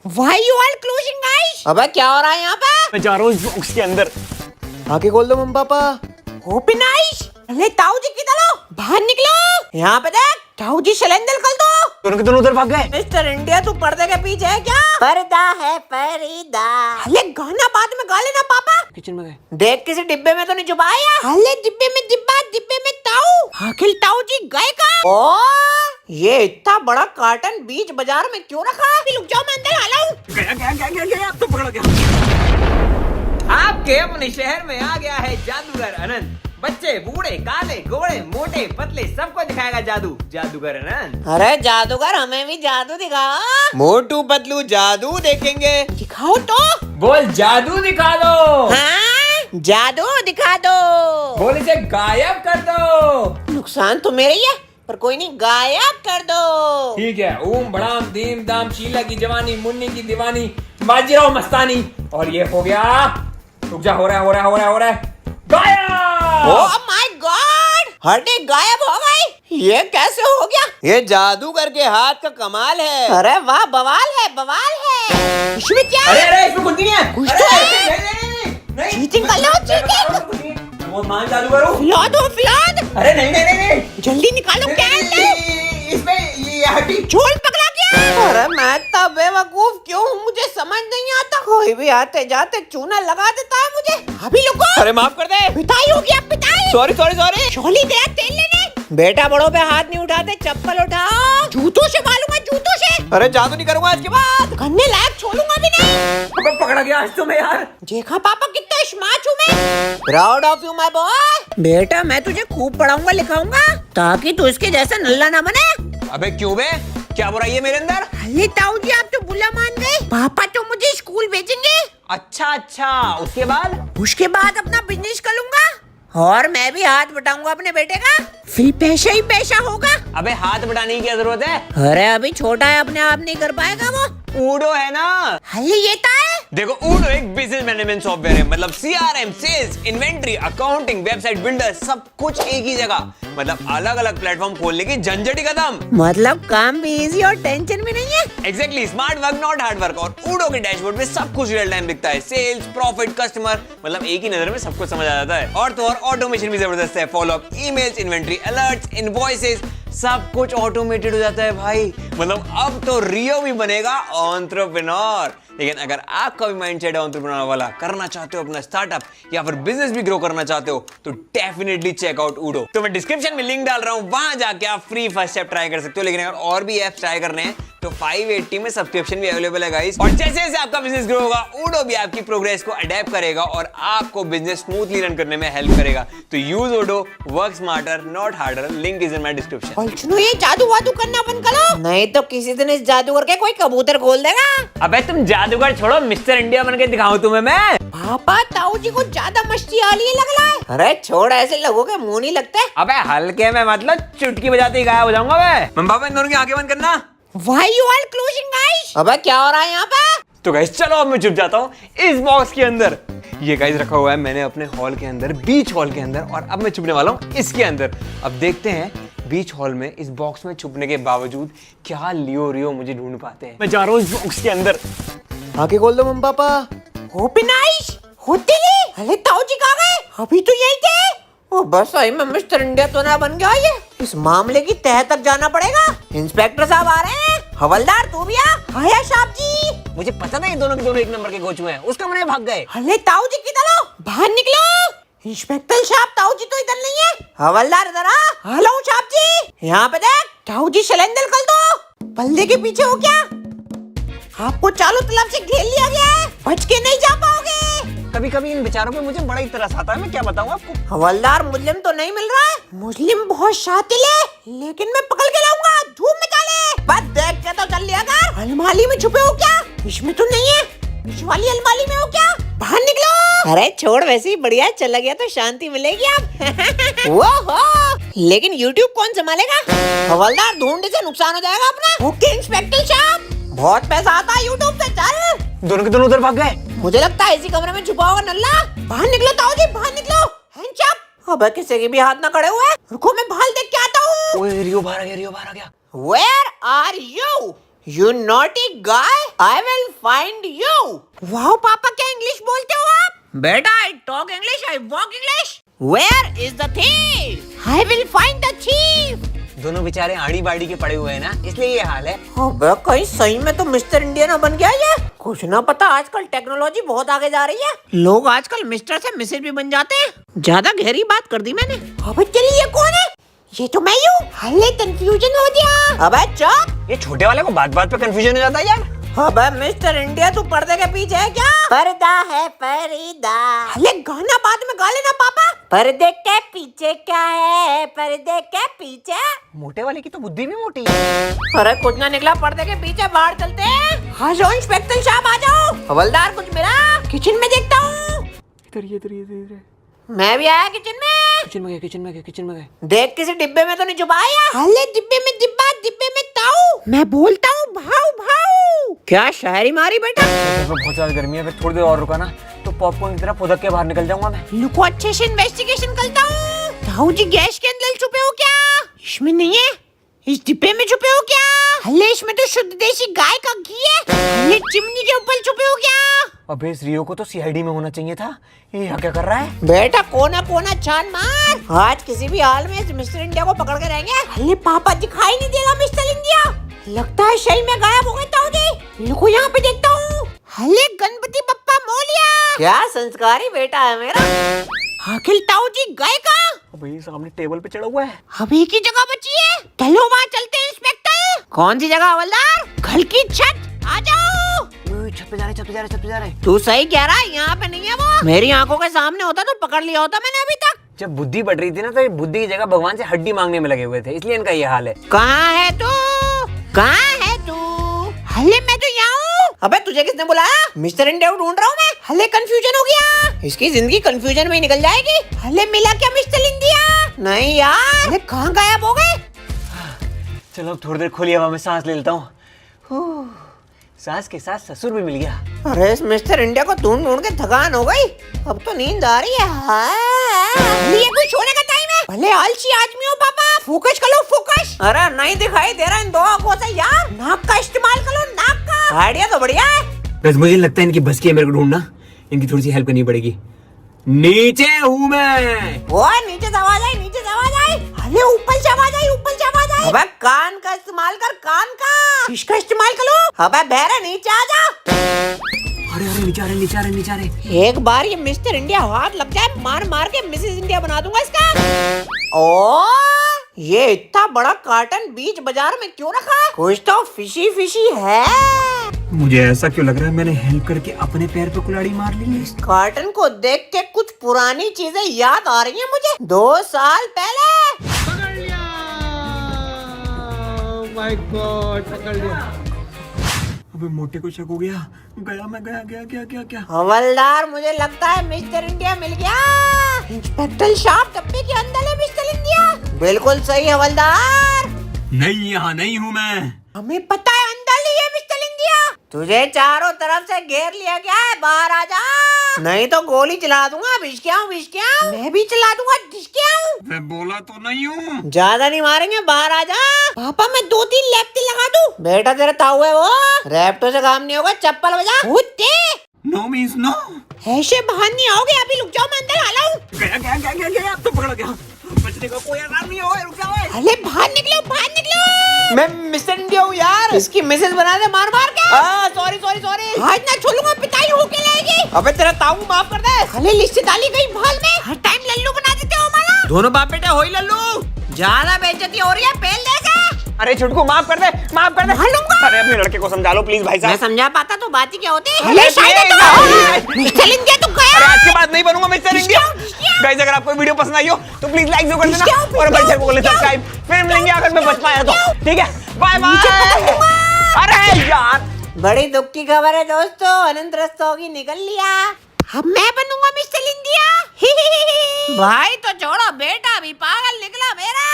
Why you all closing eyes? अबे क्या हो रहा है यहाँ पे? मैं जा रहा हूँ इस बॉक्स के अंदर। आके खोल दो मम्मी पापा। Open eyes. अरे ताऊ जी किधर हो? बाहर निकलो। यहाँ पे देख। ताऊ जी सिलेंडर खोल दो। दोनों के दोनों उधर भाग गए। मिस्टर इंडिया तू पर्दे के पीछे है क्या? पर्दा है पर्दा। अरे गाना बाद में गा लेना पापा। किचन में गए। देख किसी डिब्बे में तो नहीं छुपाया? अरे डिब्बे में डिब्बा, डिब्बे में ताऊ। आखिर ताऊ जी गए कहाँ? ओ ये इतना बड़ा कार्टन बीच बाजार में क्यों रखा? रुक जाओ मैं अंदर आ लाऊं। गया अब तो पकड़ा गया। आपके अपने शहर में आ गया है जादूगर अनंत। बच्चे बूढ़े काले गोरे मोटे पतले सबको दिखाएगा जादू। जादूगर अनंत। अरे जादूगर हमें भी जादू दिखाओ। मोटू पतलू जादू देखेंगे। दिखाओ तो। बोल जादू दिखा दो। हाँ जादू दिखा दो। बोल इसे गायब कर दो। नुकसान तो मेरा ही है पर कोई नहीं गायब कर दो। ठीक है। ओम बड़ाम दीम दाम शीला की जवानी मुन्नी की दीवानी बाजीराव मस्तानी। और ये हो गया। रुक जा। हो रहा है गायब। ओह माय गॉड हड्डी गायब हो गई। ये कैसे हो गया? ये जादूगर के हाथ का कमाल है। अरे वाह बवाल है। इसमें क्या है? अरे इसमें कुछ नहीं है। कुछ अरे, तो है। नहीं। चीटिंग कर लो चीटिंग। वो मान जादूगर हूँ। फिलौद अरे नहीं। जल्दी निकालो क्या है? इसमें ये हड्डी। चोर पकड़ा क्या? अरे मैं तो बेवकूफ क्यों हूँ मुझे समझ नहीं आता। कोई भी आते जाते चूना लगा देता है मुझे। अभी रुको। अरे माफ कर दे। पिटाई हो गया पिटाई। सॉरी। चोली गया तेल लेने। बेटा बड़ों पे हाथ नहीं उठाते चप्पल उठाओ। जूतों से मारूंगा जूतों से। अरे जादू नहीं करूंगा आज के बाद। करने लायक छोड़ूंगा भी नहीं। पकड़ा गया आज तो मैं यार। देखा पापा कितना स्मार्ट हूँ मैं। Proud of you my boy. बेटा मैं तुझे खूब पढ़ाऊंगा लिखाऊंगा ताकि तू इसके जैसा नल्ला ना बने। अबे क्यों बे? क्या बुराई है मेरे अंदर? अरे ताऊ जी आप तो बुला मान गए। पापा तो मुझे स्कूल भेजेंगे। अच्छा उसके बाद? उसके बाद अपना बिजनेस करूंगा और मैं भी हाथ बटाऊंगा अपने बेटे का। फिर पैसा ही पैसा होगा। अबे हाथ बढ़ाने की क्या जरूरत है? अरे अभी छोटा है अपने आप नहीं कर पाएगा वो। ऊडो है ना। अरे ये तो है। देखो ऊडो एक बिजनेस मैनेजमेंट सॉफ्टवेयर है। मतलब CRM sales inventory accounting website builder सब कुछ एक ही जगह। मतलब अलग अलग प्लेटफॉर्म खोलने की झंझट ही खत्म। मतलब काम भी इजी और टेंशन भी नहीं है। Exactly smart work not hard work. और ऊडो के डैशबोर्ड में सब कुछ रियल टाइम दिखता है। सेल्स प्रॉफिट कस्टमर मतलब एक ही नजर में सब कुछ समझ आ जाता है। और तो और ऑटोमेशन भी जबरदस्त है। Follow up emails inventory alerts invoices सब कुछ ऑटोमेटेड हो जाता है भाई। मतलब अब तो रियो भी बनेगा एंटरप्रेन्योर। लेकिन अगर आपका भी माइंडसेट है एंटरप्रेन्योर वाला, करना चाहते हो अपना स्टार्टअप या फिर बिजनेस भी ग्रो करना चाहते हो तो डेफिनेटली चेक आउट ऊडो। तो मैं डिस्क्रिप्शन में लिंक डाल रहा हूं, वहां जाके आप फ्री फर्स्ट स्टेप ट्राई कर सकते हो। लेकिन अगर और भी एप्स ट्राई करने हैं तो 580 में सब्सक्रिप्शन भी अवेलेबल है गाइस। और जैसे जैसे आपका बिजनेस ग्रो होगा ऊडो भी आपकी प्रोग्रेस को अडेप्ट करेगा और आपको बिजनेस स्मूथली रन करने में हेल्प करेगा। तो यूज ऊडो, work smarter not harder. Link is in my description. और सुनो ये जादू वादू करना बंद करो नहीं तो किसी दिन इस जादू करके कोई कबूतर खोल देगा। अबे तुम जादूगर छोड़ो, मिस्टर इंडिया बन के दिखाऊं तुम्हें मैं। पापा ताऊ जी को ज्यादा मस्ती आ रही लग रहा है। अरे छोड़ ऐसे लोगों के मुंह नहीं लगते। अबे हल्के में मतलब चुटकी बजाते ही गायब हो जाऊंगा मैं। मम्मी पापा इन दोनों की आंखें बंद करना। Why you all closing eyes? अबे क्या हो रहा है यहाँ पे? तो गाइस चलो अब मैं छुप जाता हूँ इस बॉक्स के अंदर। ये गाइस रखा हुआ है मैंने अपने हॉल के अंदर, बीच हॉल के अंदर। और अब मैं छुपने वाला हूँ इसके अंदर। अब देखते हैं बीच हॉल में इस बॉक्स में छुपने के बावजूद क्या लियो रियो मुझे ढूंढ पाते हैं। मैं जा रहा हूँ इस बॉक्स के अंदर। आके खोल दो मम्मी पापा। Open eyes? होते नहीं? अरे ताऊ जी कहाँ गए? अभी तो यही थे। ओ बस आई मैं मिस्टर इंडिया तो ना बन गया ये। इस मामले की तह तक जाना पड़ेगा। इंस्पेक्टर साहब आ रहे हैं। हवलदार तू भी आ। आया साहब जी। मुझे पता नहीं दोनों के दोनों एक नंबर के गोचू हैं। उसका मैंने भाग गए। अरे ताऊ जी किधर हो? बाहर निकलो। इंस्पेक्टर साहब ताऊ जी तो इधर नहीं है। हवलदार इधर आ। हेलो साहब जी यहाँ पे देख। ताऊ जी सिलेंडर खोल दो। बल्ले के पीछे हो क्या? आपको चारों तरफ से घेर लिया गया है। बच के नहीं जा पाओगे। कभी कभी इन बेचारों पे मुझे बड़ा ही तरस आता है। मैं क्या बताऊं आपको। हवलदार मुस्लिम तो नहीं मिल रहा है। मुस्लिम बहुत शातिल है लेकिन मैं पकड़ के लाऊंगा। धूप में डाले बस देख के तो चल लिया कर। अलमारी में छुपे हो क्या? इसमें तो नहीं है। इस वाली अलमारी में हो क्या? बाहर निकलो। अरे छोड़ वैसे ही बढ़िया चला गया तो शांति मिलेगी आप। वो हो लेकिन YouTube कौन संभालेगा? हवलदार ढूंढने से नुकसान हो जाएगा अपना। ओके इंस्पेक्टर साहब बहुत पैसा आता है YouTube से। चल दोनों के दोनों उधर भाग गए। मुझे लगता है इसी कमरे में छुपा होगा नल्ला। बाहर निकलो ताऊ जी बाहर निकलो। Hands up. अबे किसी के भी हाथ ना खड़े हुए। रुको मैं बाहर देख के आता हूँ। ओए रियो बाहर आ गया। Where are you? You naughty guy, I will find you. वाह पापा, क्या इंग्लिश बोलते हो आप? बेटा, I talk English, I walk English. Where is the thief? I will find the thief. दोनों बेचारे आड़ी बाड़ी के पड़े हुए हैं ना, इसलिए ये हाल है। अबे कहीं सही में तो मिस्टर इंडिया ना बन गया ये। कुछ ना पता, आजकल टेक्नोलॉजी बहुत आगे जा रही है। लोग आजकल मिस्टर से मिसेज भी बन जाते हैं। ज्यादा गहरी बात कर दी मैंने। अबे चलिए, ये कौन है? ये तो मैं हूँ। हल्ले कंफ्यूजन हो गया। अबे चुप। ये छोटे वाले को बात बात पे कंफ्यूजन हो जाता है यार। अबे मिस्टर इंडिया, तू पर्दे के पीछे है क्या? पर्दा है परिदा। हले गाना बाद में गा लेना पापा। पर्दे के पीछे क्या है? पर्दे के पीछे। मोटे वाले की तो बुद्धि भी मोटी है। अरे कुछ ना निकला, पर्दे के पीछे बाहर चलते हैं। हाँ जो इंस्पेक्टर साहब आ जाओ। हवलदार कुछ मिला? किचन में देखता हूँ। इधर मैं भी आया किचन में। किचन में गए। देख किसी डिब्बे में तो नहीं छुपाया? हले डिब्बे में डिब्बा, डिब्बे में ताऊ। मैं बोलता हूँ भाऊ भाऊ। क्या शायरी मारी बेटा? बहुत ज्यादा गर्मी है, फिर थोड़ी देर और रुका ना तो पॉपकॉर्न की तरह फुदक के बाहर निकल जाऊंगा मैं। लुको अच्छे से इन्वेस्टिगेशन करता हूँ। ताऊ जी गैस के अंदर छुपे हो क्या? इसमें नहीं है। इस डिब्बे में छुपे हो क्या? हले इसमें तो शुद्ध देसी गाय का घी है। हले चिमनी के ऊपर छुपे हो क्या? अबे इस रियो को तो सीआईडी में होना चाहिए था। ये यहाँ क्या कर रहा है? बेटा कोना कोना छान मार। आज किसी भी हाल में इस मिस्टर इंडिया को पकड़ के रहेंगे। हले पापा दिखाई नहीं देगा मिस्टर इंडिया। लगता है शैल में गायब हो गए ताऊ जी। लुको यहाँ पे देखता हूँ। हले गणपति बप्पा मोलिया। क्या संस्कारी बेटा है मेरा। आखिर ताऊ जी गए कहाँ? अबे सामने टेबल पे चढ़ा हुआ है। अब एक ही जगह बची है। चलो वहाँ चलते हैं इंस्पेक्टर। कौन सी जगह हवलदार? घर की छत। आ जाओ। छत पे जा रहे। तू सही कह रहा है, यहाँ पे नहीं है वो। मेरी आंखों के सामने होता तो पकड़ लिया होता मैंने अभी तक। जब बुद्धि बढ़ रही थी ना तो ये बुद्धि की जगह भगवान से हड्डी मांगने में लगे हुए थे, इसलिए इनका ये हाल है। कहाँ है तू? कहाँ है तू? हले मैं तो यहाँ हूँ। अबे तुझे किसने बुलाया? मिस्टर इंडिया को ढूंढ रहा हूँ मैं। हले कंफ्यूजन हो गया। इसकी जिंदगी कंफ्यूजन में ही निकल जाएगी। हले मिला क्या मिस्टर इंडिया? नहीं यार। हले कहाँ गायब हो गए? चलो अब थोड़ी देर खुली हवा में सांस ले लेता हूँ। सांस के साथ ससुर भी मिल गया। अरे इस मिस्टर इंडिया को ढूंढ ढूंढ के थकान हो गई। अब तो नींद आ रही है। ये कोई सोने का टाइम है। भले आलसी आदमी हो पापा, फोकस करो फोकस। अरे नहीं दिखाई दे रहा इन दो आंखों से यार। नाक का इस्तेमाल करो, नाक का। आइडिया तो बढ़िया है। बस मुझे लगता है इनकी बस की है मेरे को ढूंढना। इनकी थोड़ी सी हेल्प करनी पड़ेगी। नीचे हूँ मैं। वो नीचे से आवाज आई, नीचे से आवाज आई। अरे ऊपर से आवाज आई, ऊपर से आवाज आई। अबे कान का इस्तेमाल कर, कान का। इसका इस्तेमाल करो। अबे बहरा नीचे आ जा। अरे नीचे आ रहे। एक बार ये मिस्टर इंडिया हाथ लग जाए, मार मार के मिसेस इंडिया बना दूंगा इसका। ओ ये इतना बड़ा कार्टन बीच बाजार में क्यों रखा? कुछ तो फिशी फिशी है। मुझे ऐसा क्यों लग रहा है मैंने हेल्प करके अपने पैर पे कुल्हाड़ी मार ली। इस कार्टन को देख के कुछ पुरानी चीजें याद आ रही हैं मुझे। 2 साल पहले। पकड़ लिया। माय गॉड, पकड़ लिया। अबे मोटे को शक हो गया। गया। हवलदार मुझे लगता है मिस्टर इंडिया मिल गया। इंस्पेक्टर साहब डब्बे के अंदर है मिस्टर इंडिया। बिल्कुल सही हवलदार। नहीं, यहाँ नहीं हूँ मैं। हमें पता है अंदर ही है मिस्टर इंडिया। तुझे चारों तरफ से घेर लिया गया है, बाहर आ जा। नहीं तो गोली चला दूंगा। भिष्क्या हूँ। मैं भी चला दूंगा। भिष्क्या हूँ। मैं बोला तो नहीं हूँ। ज्यादा नहीं मारेंगे, बाहर आ जा। पापा मैं 2-3 लेफ्ट लगा दूं। बेटा तेरा ताऊ है वो। रैप्टो से काम नहीं होगा, चप्पल बजा। No means no. ऐसे बाहर नहीं आओगे। अभी रुक जाओ, मैं अंदर आ लाऊं। गया। तो पकड़ा गया। बचने का कोई आसार नहीं होगा। रुक जाओ। अरे बाहर निकलो, बाहर निकलो। मैं मिस्टर इंडिया हूँ यार। इसकी मिसेस बना दे मार मार के। सॉरी। आज ना छोड़ूंगा, पिटाई होके लाएगी। अबे तेरा ताऊ माफ कर दे। हले लिस्ट डाली गई भाल में। हर टाइम लल्लू बना देते हो हमारा। दोनों बाप बेटे हो ही लल्लू। ज्यादा बेइज्जती हो रही है, पेल दे से। अरे छुटकू माफ कर दे। मालूंगा। अरे अपने लड़के को समझा लो प्लीज भाई मैं साहब। समझा पाता तो बात ही क्या होती। अरे मिस्टर इंडिया तू गया। अरे आज के बाद नहीं बनूंगा मिस्टर इंडिया। गाइस अगर आपको वीडियो पसंद आई हो तो प्लीज लाइक जरूर कर देना और बड़े चैनल को सब्सक्राइब। फिर मिलेंगे अगर मैं बच पाया तो। ठीक है, बाय बाय। अरे यार बड़ी दुख की खबर है दोस्तों, अनंत रस्तों की निकल लिया। अब मैं बनूंगा मिस्टर इंडिया। भाई तो छोड़ो, बेटा भी पागल निकला मेरा।